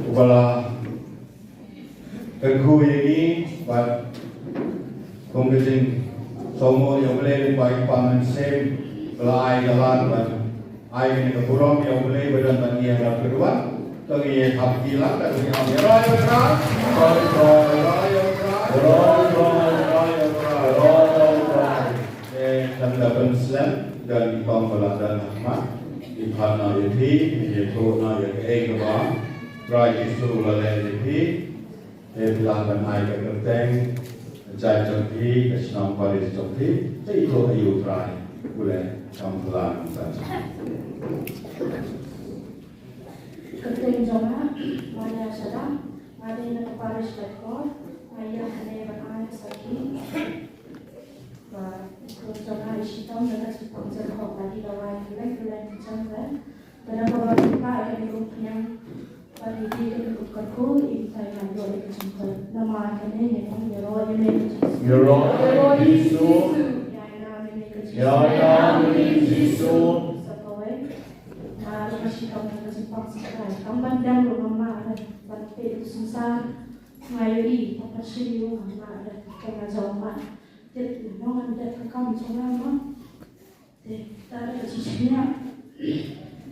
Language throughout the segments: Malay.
Kepala terku ini buat kompetensi semua yang boleh baik paman sem belai jalan buat air ini keburung yang boleh badan tani yang kedua tadi hab hilang dan yang raya keras dan dapat Islam dan Imam Baladan Ahmad Ibhana Yati Yatona Yati Kebang Raja Sulu Lalai Bilangan air kerteng, jai jompi, kesenam paris jompi, itu ayu trai, boleh campuran saja. Kerteng joma, mana sedang, ada yang paris lekor, ayah hanya beranak sakit, ikut joma isitom dengan sepuluh jeruk lagi lawan lek janggal, dan bawa kita akan yang pada dia ketukku itu saya ambil itu semua nama kene yang Yero Yesus ya Yesus sekolah masih kamu tersimpan sekali kamu dan rumah ada pada itu susah ngairi apa sih rumah ada karena zaman jadi orang ada kamu semua tak ada sisinya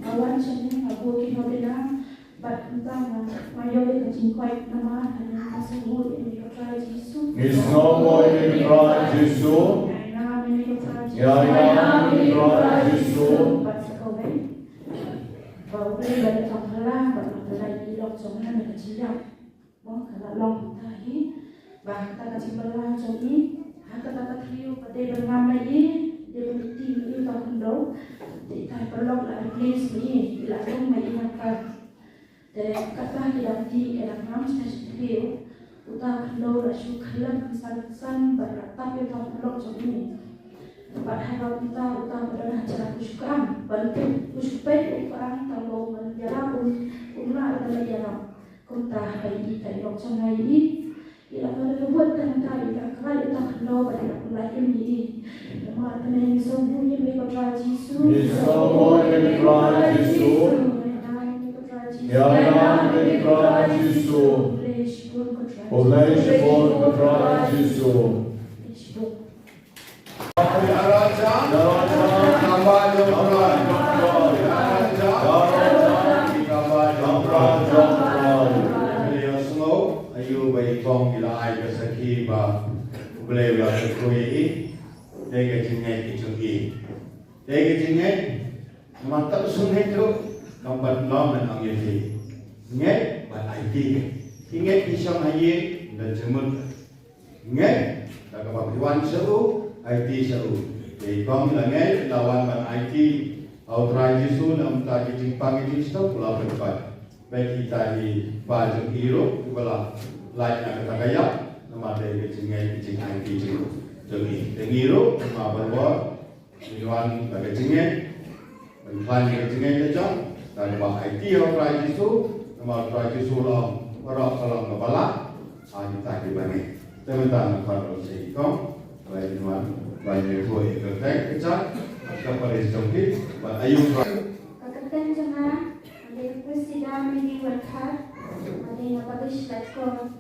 awan sini aku kita bilang But entah mayor kecingkai nama hanya semua ini kata Yesus. Is no more in Christ Jesus. Ya ini Christ Jesus. But sekolah baru belajar tampilan, baru belajar ilok jangan ada kecilnya. Mau kalau long tahi, bah tak kecil belah jadi, kata kriu pada bernama ini dia berarti itu tak hendak. Tidak perlu lagi please ni, bila long mai ingatkan. Dan kata dianti dalam ramai sendiri, utang lo rasu kalam kesan beratap yang tak perlu jadi. Tempat harap kita utang adalah cara kusukan, bantu kusukai utang kalau menjalan umlah adalah jalan. Kunta hari kita yang sangat ini, ia pada buat dan kali kali utang lo pada mulai ini. Nama teman sembuhnya mereka Tuhan Yesus. Ya ini Christ Jesus. Oleh sebab Christ Jesus. Ayu bayi kong bila air kesaki ba boleh bila terkoi dega jingai kicungi dega jingai mantap sungai tu kampat nom dan angyeti ngai ba IT ingat isang hayi dan jemut ngai tak apa tuan seru IT seru bayi kong bila ngai lawan ban IT authorized su nam ta kicing pangit stop pula berkat baik kita di baju hero kepala lain yang kita gaya nama dari kecingnya kecing IT jadi hero nama berbuat minuan bagi kecingnya berplan kecingnya kecang dan bah IT orang itu nama orang itu orang kepala kita di bagi teman-teman kalau seikong lain minuan banyak buat kertek kecang kepada jompi ayub Kakak jangan Presiden ini berkat, ada yang bagus lekor.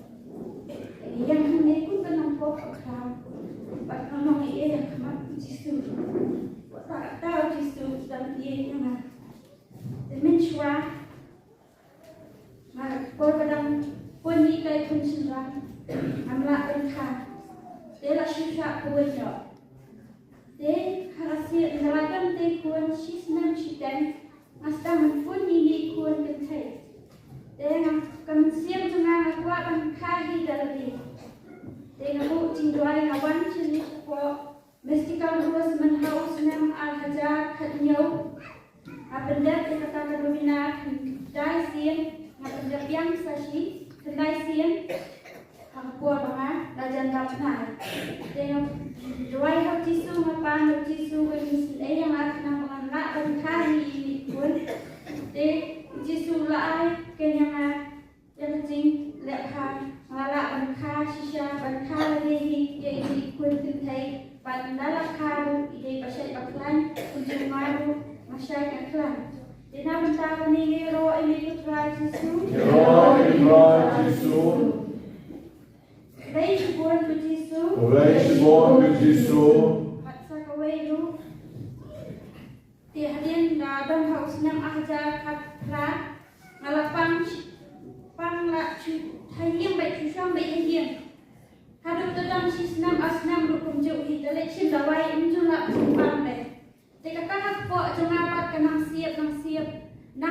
Yang ini pun penampok akram. Bahkan orang ini yang kemat jisu. Tak tahu jisu dan dia yang demensia. Maka korban pun ni kaya pun sedang amla berkat. Dia lah susah kuatnya. Dia hasil nelayan dia kuat sisman sitan. Hasta pun ini kuat kentai. Dengan kemensian tengah kuat dan kahi dalam dengan bu tinggal awan jenis kuat mesti kalau terus menhaus nam al-hajar hadnyau. Benda dikatakan domina kendai sian, benda yang sashi kendai sian. Kuat banget, rajan kapnai. Dengan dua hal jisu mapan jisu kemis yang akan menganak dan kahi pun de jisu lai kenyang yang jing lekha malak bankha shisha bankha lehi ye ikut kentai bandala karu ide pasai aklan untuk maru masyai aklan dina bentang ni ro ini Tuhan Yesus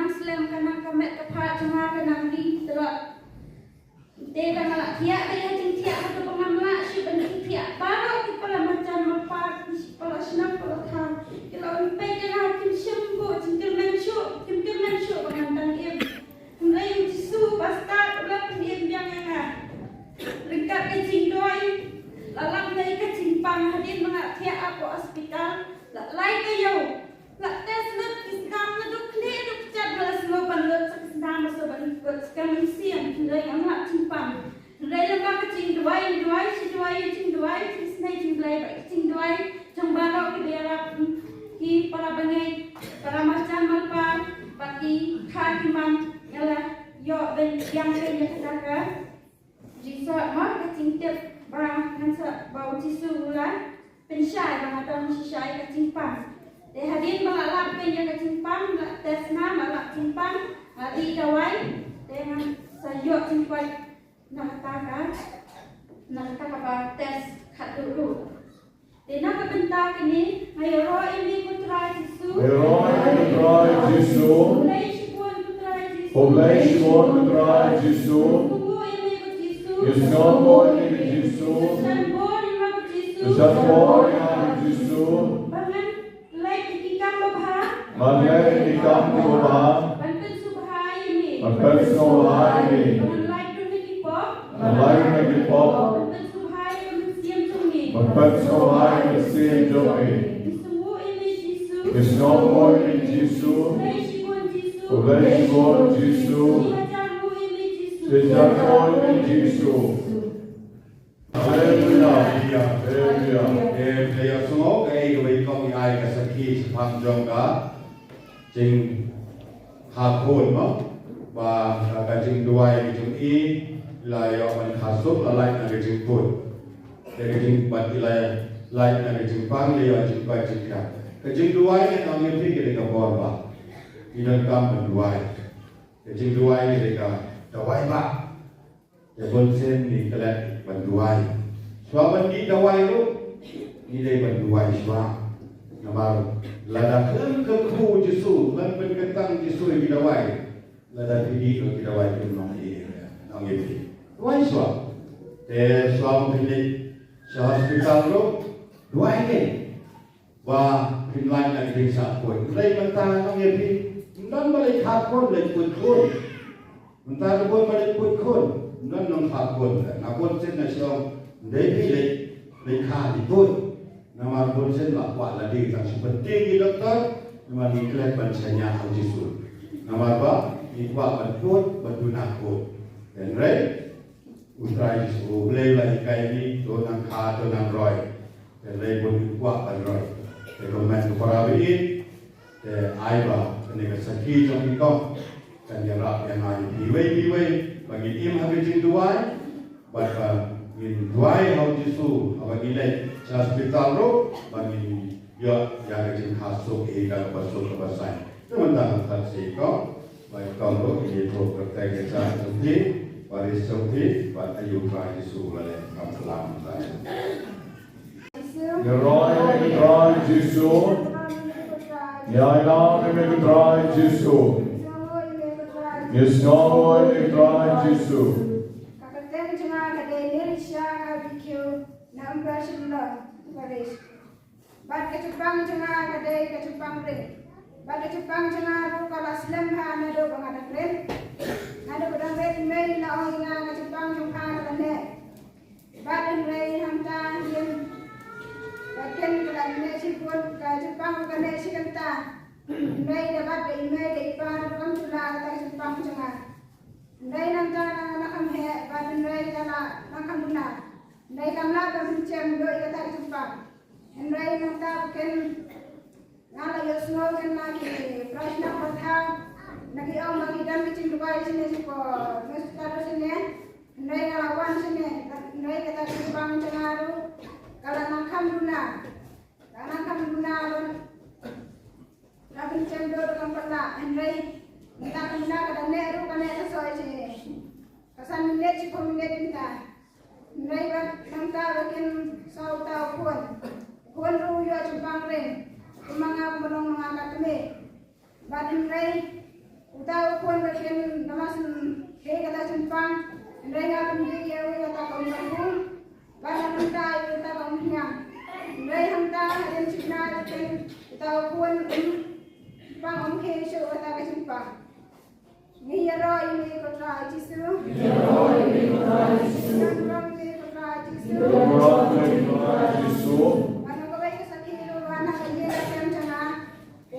kanang slam kanang kamet kepat cuma kanang di terus dia dah malak tiak dia jing tiak atau pengamla si bentuk tiak baru kepala macam melpat kepala senang kepala thang kalau sampai jangan tim sembuh tim mensuk pengantan dia mulai jisu pasta ulang dia jangan dekat ke cingdoi lalang dari ke cimpang hadir mengat tiak apa hospital lai ke yo lak tes lut kisam lut kle lut cat belas loban lut sekendang soban ikut sekarang siang mulai amat cimpang mulai lembah ke cingdoi cingdoi kisnai cingdoi baik cingdoi cengbarok ke daerah ki para bengai para macam malpa pati hakiman ialah yo ben yang dia katakan jisa mak ke cingtep barang hansa bau jisu ulan pensyai bang ada syai ke cimpang de hadin balap ke yang ke cimpang tes nama balap cimpang hari dawai dengan sayur cimpang nak katakan apa tes kat dulu de nak bentar ini ayo ini putra Yesus Oblei Shimon putra Yesus Yesnombo ini Yesus Yesambor yang Yesus Bangan lai ikam babha Malai ikam kubah banten subhai ini Makan sohai ini bangan lai tu ni pop Malai nagi pop banten subhai siam sungi Makan sohai mesin jomi semua ini Yesus Yesnombo ini Yesus lai Shimon Yesus Oblei Shimon Yesus Sejamu ini Yesus Sejamon ini Yesus Haleluya Haleluya Playa sungo kay gawin ko ay kasaki sa pamjong ka jing hapon mo ba kajing duway jing i layo man khasuk lalay na jing put jing bat ilay lay na jing pang layo jing ba jing ka kajing duway na ang yung pigil ka ba ilan kam duway kajing duway ni ka daway ba ya bonsen ni kalat banduay suaman di dawai lu nilai banduai suam namar lada ke Jesu lan penketang Jesu di dawai lada di dawai pun nong ini dawai suam suam pilih sa hospital lu dawai ni wa pinlain na di sa pun nilai mentah nong ini dan balik hakon lek pun mentah pun balik pun nan nong hakon na pun sen na siom Dewi lekha di pun nama pun sen lakwa lagi tak seperti di doktor nama diklat bansanya Yesus nama apa ikwa betul nakut dan rey utrai Yesus boleh lagi kaya ni tu nang kha tu nang roy dan rey pun ikwa ban roy rekomen para bini aiba ni kesaki jom ikong dan yang rak yang ai biwe bagi im habis duai buat in duai hau Jesu bagi le hospital ro bagi ya yang jin khasuk e ka basuk ka basai teman-teman taksi ko baik kau ro ini to praktek kesan suci baris suci buat ayu ka Jesu le kam salam saya Yeroy putra Yesus Yailam putra Yesus Yesnombo putra Yesus Bat kecupang cengar kadai kecupang ring. Bat kecupang cengar kalau Islam ha nado pengadat ring. Nado pedang ring mai na ong ina kecupang cengar kadai. Bat ring hamta yen. Bagian kadai sipun kecupang kadai sikenta. Mai dapat mai dei par kam tula kecupang cengar. Dai nanta nakam he bat ring kala nakam benar. Dai kamla bencem do kata kecupang. Hendrai nanta bukan ngala yosno kan lagi prasna pertha nagi om lagi dan bikin dubai sini sipo mestar sini hendrai ngalawan sini hendrai kata bang cengaru kalau nakam duna lon rabin cendo dengan pala hendrai minta kena kada neru kana sesuai sini kasan minit sipo minit minta hendrai nanta bukan sautau pun Kuan ruyo cumpang ring, kumanga menong mengangkat kami. Badan ray, makin namasin he kata simpang mereka pemdi ya kata kaum kampung pada mereka kata kaum hiang mereka hantar dan cina dan kita kuan pang om he show kata simpang ni ya roh ini kota Jisu ya roh ini kota Jisu orang ini kota Jisu orang ini kota Jisu mana kau baik sakit lu mana kerja macam cina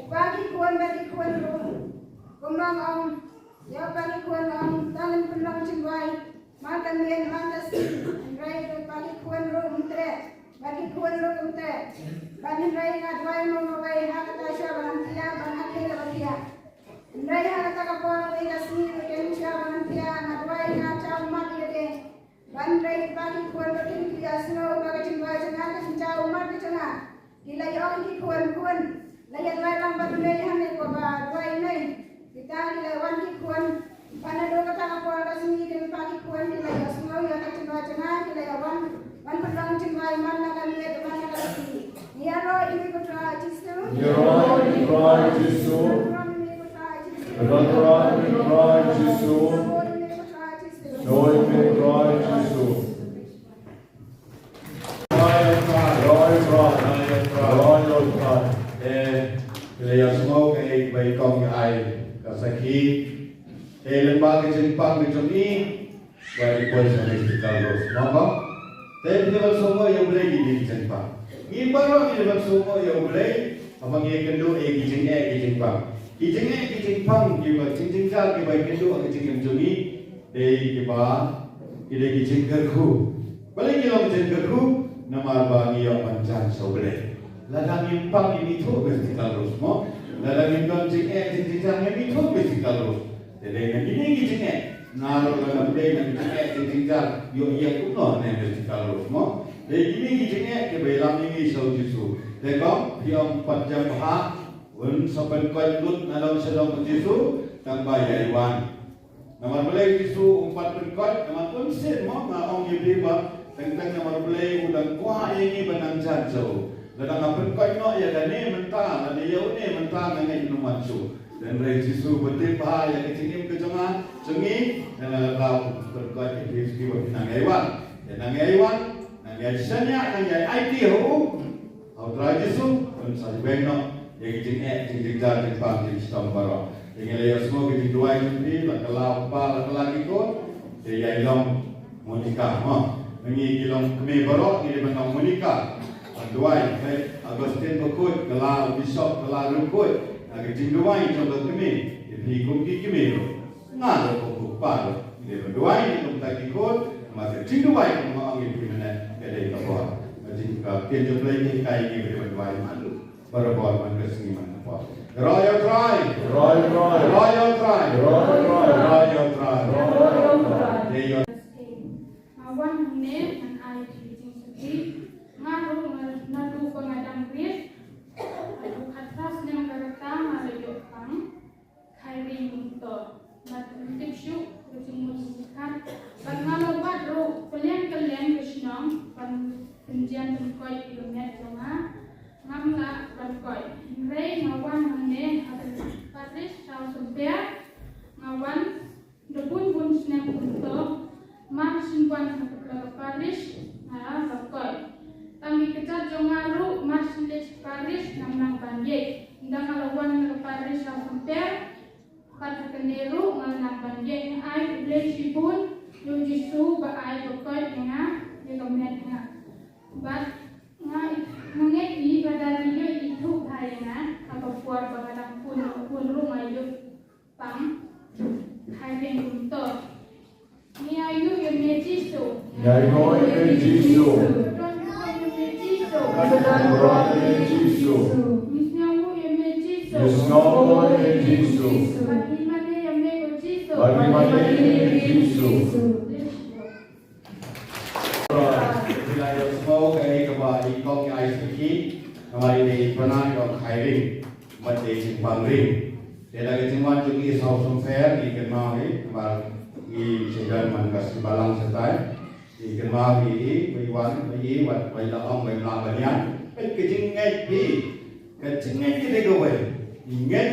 bagi kuan lu kumbang om ya bagi kuan om tangan pelang cimbai makan mian makan si rai bagi kuan lu untre bagi kuan lu untre bagi rai ngadwai mau bai hak tasya bantia banakir bantia rai hak tak kapal bai kasih kenca bantia ngadwai ngacau mat yede ban rai bagi kuan lu dia snow bagi cimbai jangan kencau mat cina gila yo ki kuan layan lang batulay hanen ko ba dwai nei kita nila wan ki kuan panado kata ako kasi din pa ki kuan nila yo sumaw yo ka cimba cina nila yo wan pedang cimba man na kan le man na kasi niya ro ini ko tra Jisu Ya roh ini kota Jisu Roh ini kota Jisu Roh ini kota Jisu Kaya semua kay baikong ay kasaki lembaga Jepang di sini bagi kuasa medical los maka tapi di semua yang boleh di Jepang ini baru di semua yang boleh abang yang kedua di Jepang kita cincang kita kedua kita cincang di kita cincangku balik kita cincangku nama bagi yang macam sebelah ladang impang ini tu vertikal terus mo ladang impang cincang ini tu vertikal terus jadi ini cincang naruh dalam day dan cincang yo iya kuno nih vertikal terus mo jadi ini cincang kebelam ini Jisu tengok yang 4 jam sampai kau dalam sedang Jisu tanpa Iwan nama boleh Jisu 4 perkot nama pun sen mo ngaong iba tentang nama boleh udang kuah ini benang jatuh dan apa kau nak ya dan ni mentah dan dia ni mentah dengan minuman su dan Jisu betul bahaya kecil ke jangan cengi dan kau berkat Yesus buat nangaiwan dan nangaiwan nangaisanya nangai IT ho au Jisu dan saya beno yang kecil jadi pang di Stambara dengan dia semua kita dua ini lah kalau apa lagi ikut dia ilong Monica mengi ilong kami baru ini benang Monica Duai, Agustin berkut, kelar Bishop, kelar rukut, agak jingduai contoh kami, ini kumki kami, nggak ada kumpulan, ini berduai, ini kumpulan ikut, masa jingduai kumpulan ini mana ada yang terbuat, jika kerja pelajari kaya ini berduai malu, berbuat mana seni mana apa, Royal Try, Awan ne an ai di ngaruh nadu pengadang gris adu atas yang karakter ada Jepang kairing untuk matematik syuk kucing musikan bagaimana baru kalian kesenang penjian berkoi kilometer jama ngamla berkoi rei ngawan mane ada Paris South Sumpah ngawan debun senang untuk marsimpan ke Paris berkoi kami kejar jongaru Marseilles Paris nang banjir ndang alawan ke Paris sampai pada kenderu nang banjir ai blesibun Jisu ba ai bokoi dengan dengan bat ngeti pada video itu hayana apa buat bagadang pun rumah yuk pam hai bengunto ni ayu yang Jisu Ikan ini, iwan, iwan, iwan, om, iwan, banyak. Kecingnya kita gawe. Ingat,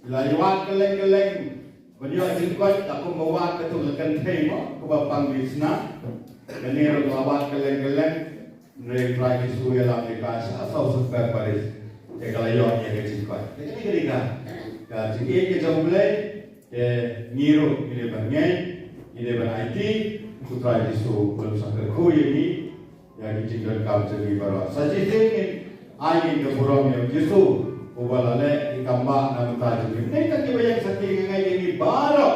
lewat keleng-keleng, Beliau jenggot aku bawa ke tu lekan tema ke bapang bisna. Ini rawat keleng-keleng mereka Yesus ialah mereka asal sebab Paris. Kalau yang dia jenggot. Jadi mereka jadi ini jauh boleh ngiru ini banyak ini IT putra Yesus belum sampai ku ini yang dijenggot kau jadi baru. Saja ini angin ke burung yang Yesus ubalale ikamba nam tajumi neka ki bayang sati ngai ini baro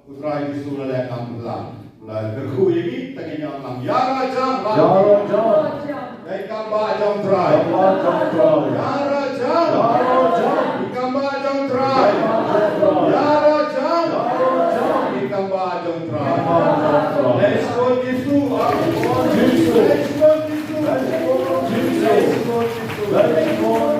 putra Yesus lale kamla la berku ini takinya nam ya raja ikamba jam trai ya raja ikamba jam trai ya raja ikamba jam trai let's go Yesus let's go Let's go.